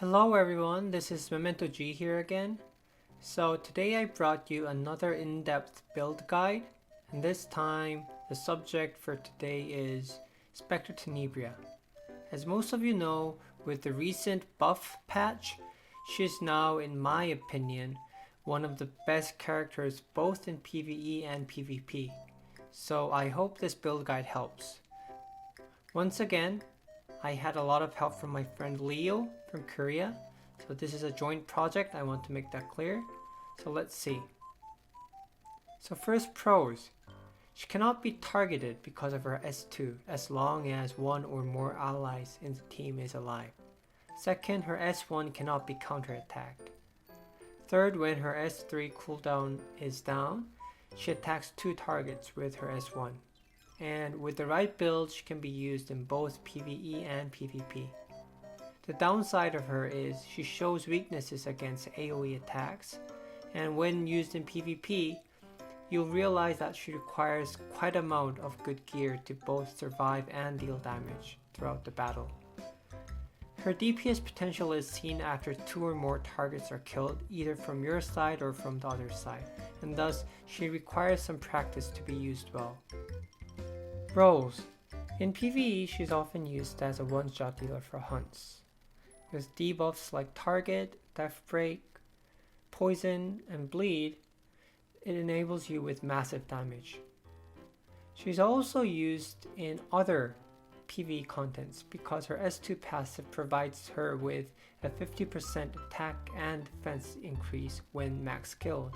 Hello everyone, this is Memento G here again. So today I brought you another in-depth build guide, and this time the subject for today is Specter Tenebria. As most of you know, with the recent buff patch, she is now, in my opinion, one of the best characters both in PvE and PvP. So I hope this build guide helps. Once again, I had a lot of help from my friend Leo from Korea. So this is a joint project, I want to make that clear. So let's see. So first, pros. She cannot be targeted because of her S2 as long as one or more allies in the team is alive. Second, her S1 cannot be counterattacked. Third, when her S3 cooldown is down, she attacks 2 targets with her S1. And with the right build, she can be used in both PvE and PvP. The downside of her is she shows weaknesses against AoE attacks, and when used in PvP, you'll realize that she requires quite an amount of good gear to both survive and deal damage throughout the battle. Her DPS potential is seen after 2 or more targets are killed, either from your side or from the other side, and thus she requires some practice to be used well. Roles. In PvE, she's often used as a one-shot dealer for hunts. With debuffs like Target, Death Break, Poison, and Bleed, it enables you with massive damage. She's also used in other PvE contents because her S2 passive provides her with a 50% attack and defense increase when max skilled.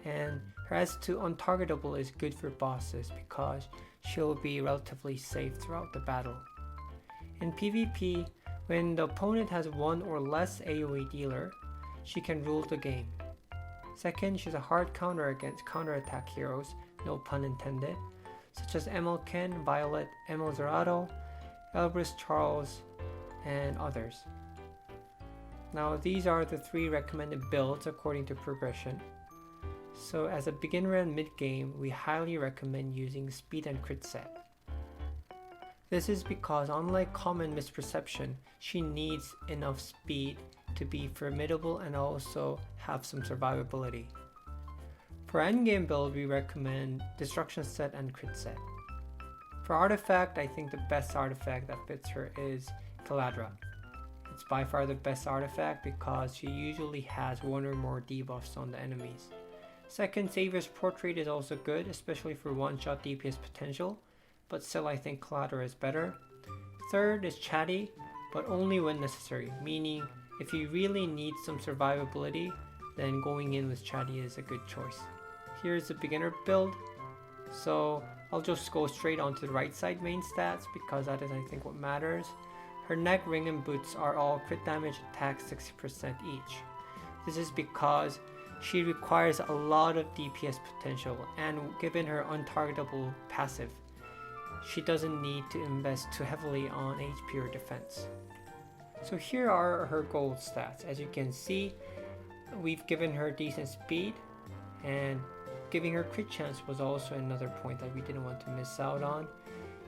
And her S2 untargetable is good for bosses because she'll be relatively safe throughout the battle. In PvP, when the opponent has 1 or less AoE dealer, she can rule the game. Second, she's a hard counter against counterattack heroes, no pun intended, such as ML Ken, Violet, ML Zerato, Elbrus Charles, and others. Now these are the 3 recommended builds according to progression. So as a beginner and mid-game, we highly recommend using Speed and Crit Set. This is because unlike common misperception, she needs enough speed to be formidable and also have some survivability. For Endgame Build, we recommend Destruction Set and Crit Set. For Artifact, I think the best artifact that fits her is Caladra. It's by far the best artifact because she usually has 1 or more debuffs on the enemies. Second, Savior's Portrait is also good, especially for one-shot DPS potential, but still I think Caladra is better. Third is Chatty, but only when necessary, meaning if you really need some survivability, then going in with Chatty is a good choice. Here's the beginner build, so I'll just go straight onto the right side main stats because that is I think what matters. Her neck, ring, and boots are all crit damage attack 60% each. This is because she requires a lot of DPS potential, and given her untargetable passive, she doesn't need to invest too heavily on HP or defense. So here are her gold stats. As you can see, we've given her decent speed, and giving her crit chance was also another point that we didn't want to miss out on.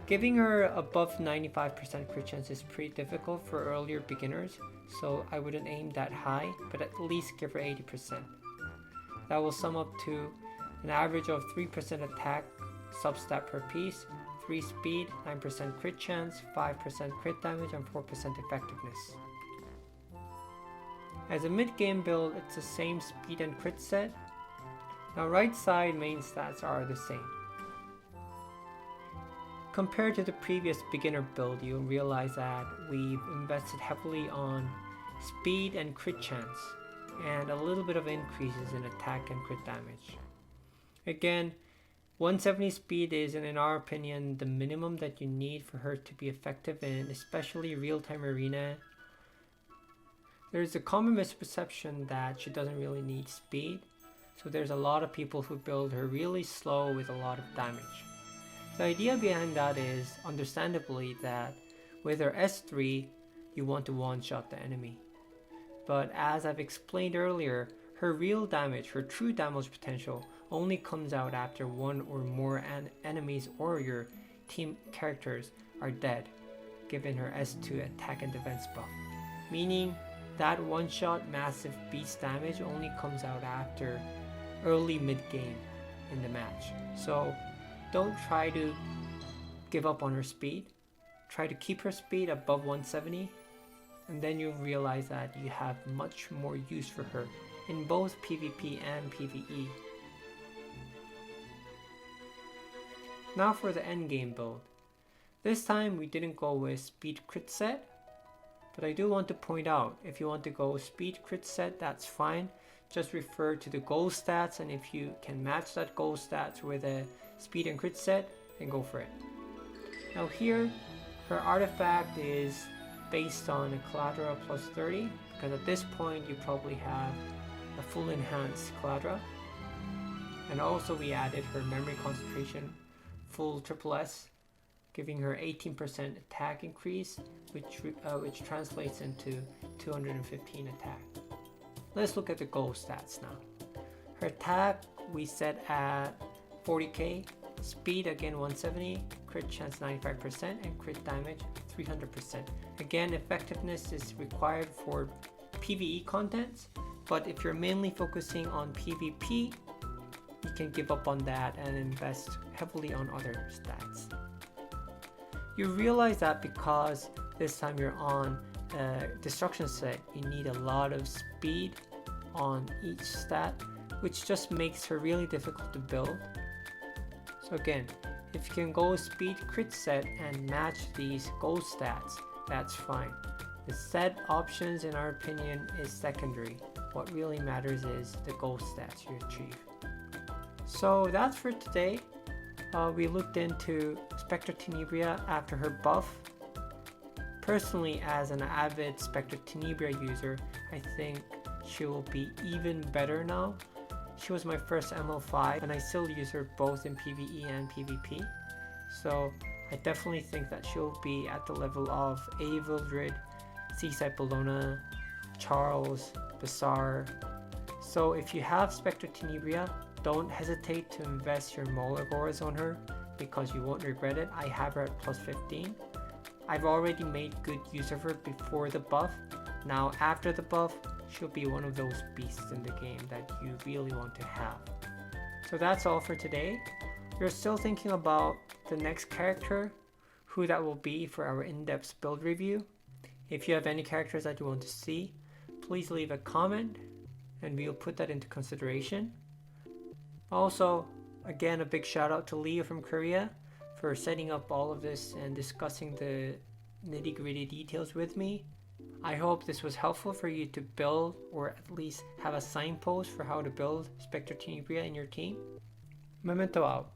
Giving her above 95% crit chance is pretty difficult for earlier beginners, so I wouldn't aim that high, but at least give her 80%. That will sum up to an average of 3% attack substat per piece, 3 speed, 9% crit chance, 5% crit damage, and 4% effectiveness. As a mid-game build, it's the same speed and crit set. Now right side main stats are the same. Compared to the previous beginner build, you'll realize that we've invested heavily on speed and crit chance, and a little bit of increases in attack and crit damage. Again, 170 speed is, in our opinion, the minimum that you need for her to be effective in especially real-time arena. There's a common misperception that she doesn't really need speed, so there's a lot of people who build her really slow with a lot of damage. The idea behind that is, understandably, that with her S3, you want to one-shot the enemy. But as I've explained earlier, her real damage, her true damage potential, only comes out after 1 or more enemies or your team characters are dead, given her S2 attack and defense buff. Meaning, that one-shot massive beast damage only comes out after early mid-game in the match. So don't try to give up on her speed. Try to keep her speed above 170, and then you'll realize that you have much more use for her in both PvP and PvE. Now for the endgame build. This time we didn't go with speed crit set, but I do want to point out, if you want to go speed crit set, that's fine. Just refer to the goal stats, and if you can match that goal stats with a speed and crit set, then go for it. Now here, her artifact is based on a Caladra plus 30, because at this point you probably have a full enhanced Caladra. And also we added her memory concentration full triple S, giving her 18% attack increase, which translates into 215 attack. Let's look at the goal stats now. Her attack we set at 40k, speed again 170, crit chance 95%, and crit damage 300%. Again, effectiveness is required for PvE contents, but if you're mainly focusing on PvP, you can give up on that and invest heavily on other stats. You realize that because this time you're on a destruction set, you need a lot of speed on each stat, which just makes her really difficult to build. So again, if you can go speed crit set and match these goal stats, that's fine. The set options, in our opinion, is secondary. What really matters is the goal stats you achieve. So that's for today. We looked into Specter Tenebria after her buff. Personally, as an avid Specter Tenebria user, I think she will be even better now. She was my first ML5 and I still use her both in PvE and PvP. So I definitely think that she'll be at the level of Avildred, Seaside Bellona, Charles, Bassar. So if you have Specter Tenebria, don't hesitate to invest your Molagors on her because you won't regret it. I have her at plus 15. I've already made good use of her before the buff. Now after the buff, she'll be one of those beasts in the game that you really want to have. So that's all for today. We're still thinking about the next character, who that will be for our in-depth build review. If you have any characters that you want to see, please leave a comment and we'll put that into consideration. Also, again, a big shout out to Leo from Korea for setting up all of this and discussing the nitty-gritty details with me. I hope this was helpful for you to build, or at least have a signpost for how to build Specter Tenebria in your team. Memento out.